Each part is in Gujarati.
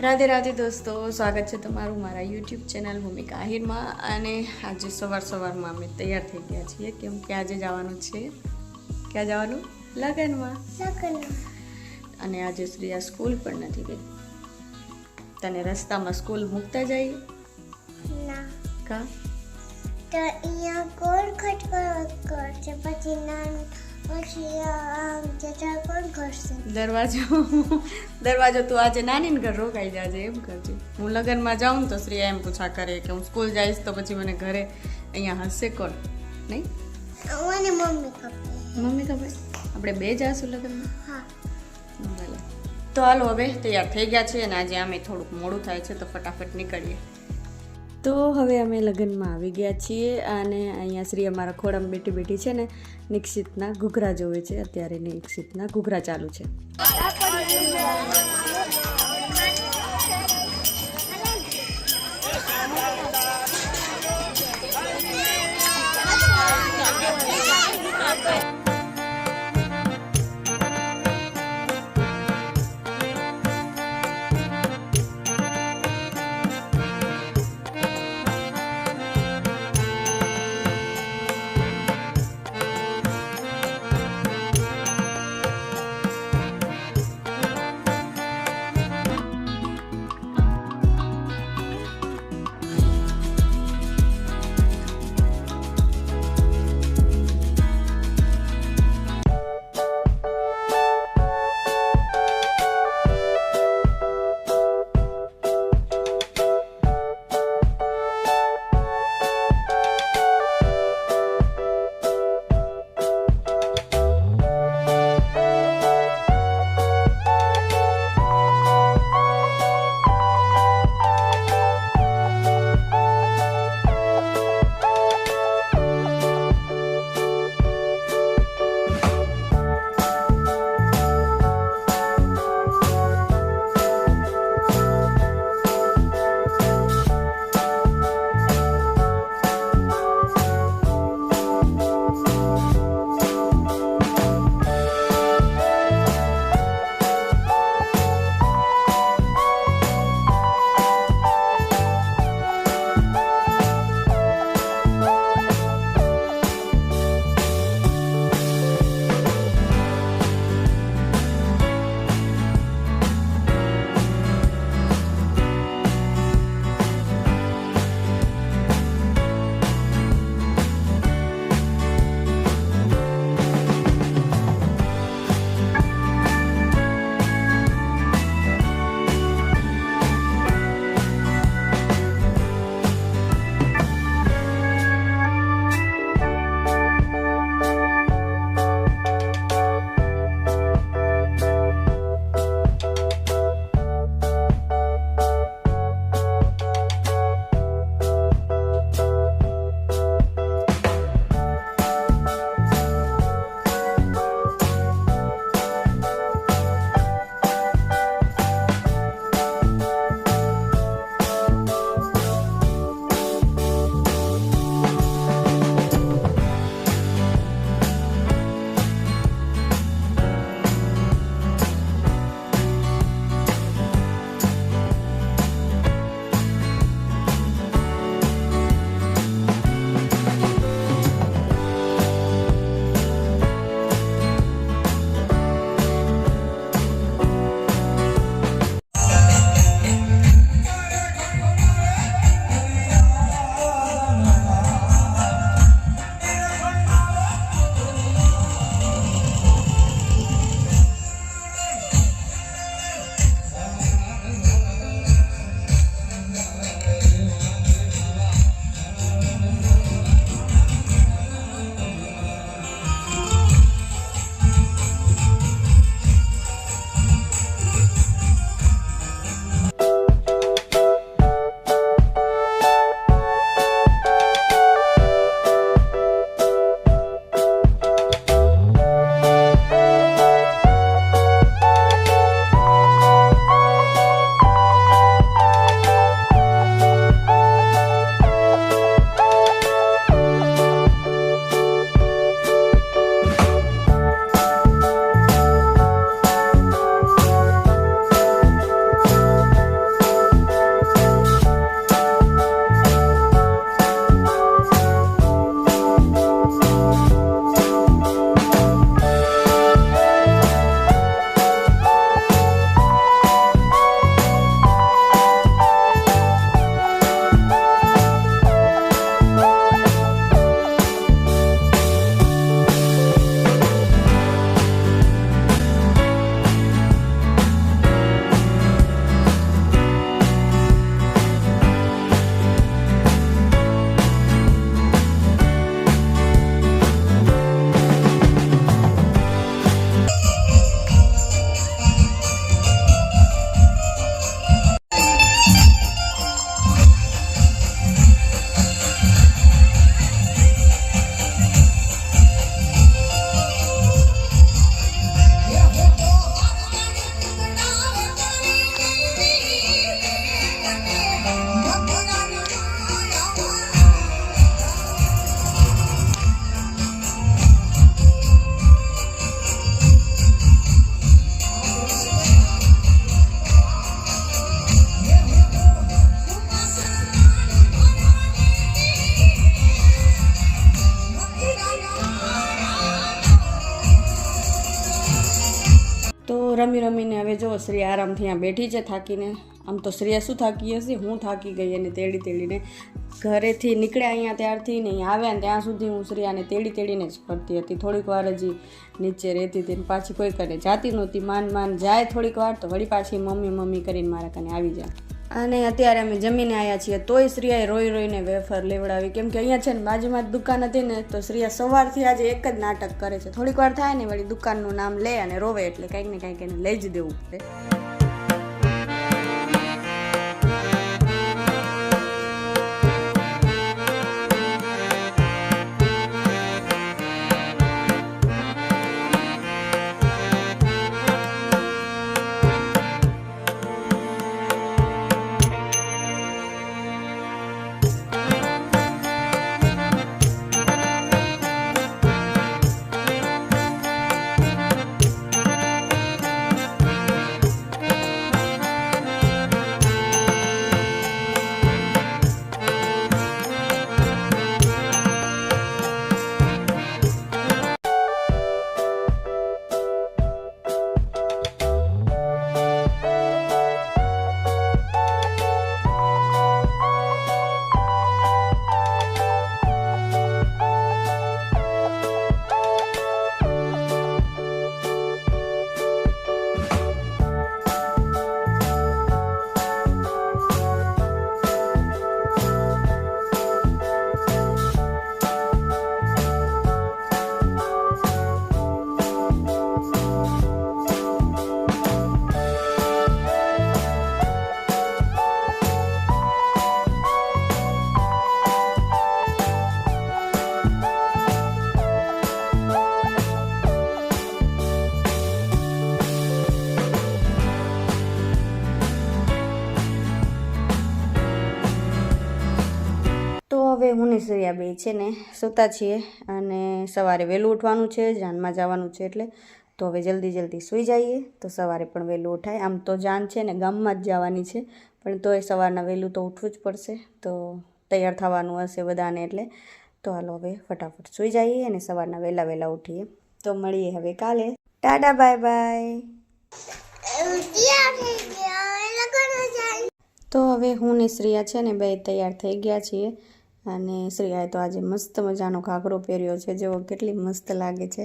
રાધે રાધે દોસ્તો, સ્વાગત છે તમારું મારા યુટ્યુબ ચેનલ ભૂમિકા આહિરમાં. અને આજે સવારમાં અમે તૈયાર થઈ ગયા છીએ કેમ કે આજે જવાનું છે. ક્યાં જવાનું? લગ્નમાં. અને આજે શ્રેયા સ્કૂલ પણ નથી ગઈ. તને રસ્તામાં સ્કૂલ મૂકતા જઈએ? ના કા? તો અહીંયા કોણ ખટખટ કરશે પછી નાનું પછી જતા કોણ કરશે દરવાજો તું આજે નાનીને ઘર રોકાઈ જાજે એમ કરજે. હું લગ્નમાં જાઉં ને તો શ્રેયા એમ પૂછા કરે કે હું સ્કૂલ જઈશ તો પછી મને ઘરે અહીંયા હશે કોણ? નહીં મને મમ્મી ખબર. મમ્મી ખબર? આપણે બે જાશું લગ્નમાં. હા ભલે તો હાલો હવે તૈયાર થઈ ગયા છે અને આજે અમે થોડુંક મોડું થાય છે તો ફટાફટ નીકળીએ. તો હવે અમે લગ્નમાં આવી ગયા છીએ અને અહીંયા શ્રી અમારા ખોડામાં બેઠી છે ને નિક્ષિતના ઘૂઘરા જોવે છે. અત્યારે નિક્ષિતના ઘૂઘરા ચાલુ છે. શ્રેયા આરામથી અહીંયા બેઠી છે થાકીને. આમ તો શ્રેયા શું થાકી હશે, હું થાકી ગઈ એને તેડીને ઘરેથી નીકળ્યા અહીંયા ત્યારથી ને અહીંયા આવ્યા ને ત્યાં સુધી હું શ્રેયાને તેડીને જ ફરતી હતી. થોડીક વાર હજી નીચે રહેતી હતી ને પાછી કોઈ કરે જાતી નહોતી. માન જાય થોડીક વાર તો વળી પાછી મમ્મી કરીને મારા કને આવી જાય. અને અત્યારે અમે જમીને આવ્યા છીએ તોય શ્રેયાએ રોઈને વેફર લેવડાવી, કેમ કે અહીંયા છે ને બાજુમાં જ દુકાન હતી ને તો શ્રેયા સવારથી આજે એક જ નાટક કરે છે. થોડીક વાર થાય ને વળી દુકાનનું નામ લે અને રોવે એટલે કંઈક ને કંઈક એને લઈ જ દેવું પડે. હવે હું ને શ્રેયા બે છે ને સૂતા છીએ અને સવારે વહેલું ઉઠવાનું છે, જાનમાં જવાનું છે એટલે તો હવે જલ્દી સૂઈ જઈએ તો સવારે પણ વહેલું ઉઠાય. આમ તો જાન છે ને ગામમાં જ જવાની છે પણ તોય સવારના વહેલું તો ઉઠવું જ પડશે, તો તૈયાર થવાનું હશે બધાને એટલે તો હાલો હવે ફટાફટ સૂઈ જઈએ અને સવારના વહેલા ઉઠીએ. તો મળીએ હવે કાલે. ટાટા બાય. તો હવે હું ને શ્રેયા છે ને બે તૈયાર થઈ ગયા છીએ અને શ્રેયાએ તો આજે મસ્ત મજાનો ઘાઘરો પહેર્યો છે, જેવો કેટલી મસ્ત લાગે છે.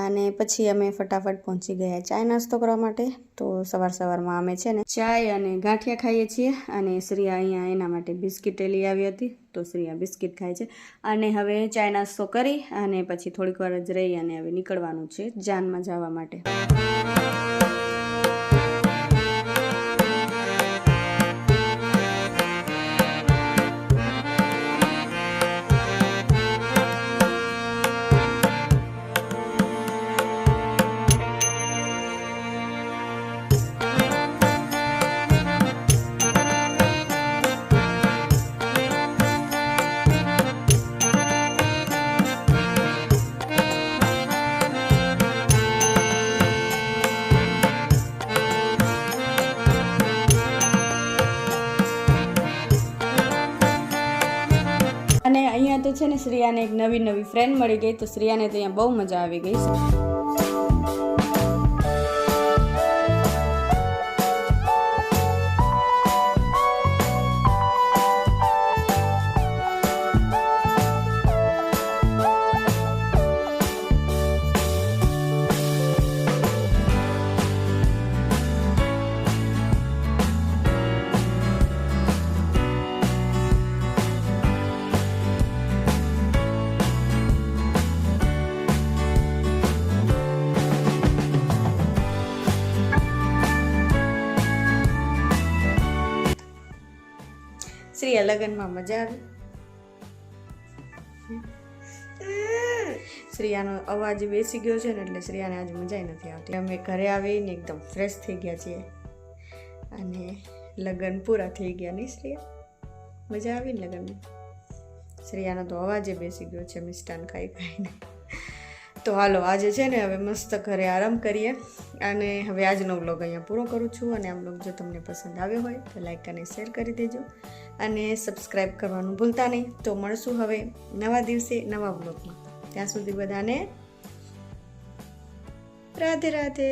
અને પછી અમે ફટાફટ પહોંચી ગયા ચાય નાસ્તો કરવા માટે. તો સવારમાં અમે છે ને ચાય અને ગાંઠિયા ખાઈએ છીએ અને શ્રેયા અહીંયા એના માટે બિસ્કિટ લઈ આવી હતી તો શ્રેયા બિસ્કિટ ખાય છે. અને હવે ચાય નાસ્તો કરી અને પછી થોડીક વાર જ રહી અને હવે નીકળવાનું છે જાનમાં જવા માટે. અને અહીંયા તો છે ને શ્રેયાને એક નવી ફ્રેન્ડ મળી ગઈ તો શ્રેયાને તો અહીંયા બહુ મજા આવી ગઈ છે. શ્રેયા લગ્નમાં મજા આવી? શ્રેયાનો અવાજ બેસી ગયો છે ને એટલે શ્રેયાને આજે મજા નથી આવતી. અમે ઘરે આવીને એકદમ ફ્રેશ થઈ ગયા છીએ અને લગ્ન પૂરા થઈ ગયા. નહીં શ્રેયા, મજા આવી ને લગ્નમાં? શ્રેયાનો તો અવાજે બેસી ગયો છે મિષ્ટાન ખાઈને. તો હાલો આજે છે ને હવે મસ્ત ઘરે આરામ કરીએ અને હવે આજનો વ્લોગ અહીંયા પૂરો કરું છું. અને આ વ્લોગ જો તમને પસંદ આવ્યો હોય તો લાઈક અને શેર કરી દેજો અને સબસ્ક્રાઈબ કરવાનું ભૂલતા નહીં. તો મળશું હવે નવા દિવસે નવા વ્લોગમાં. ત્યાં સુધી બધાને રાધે રાધે.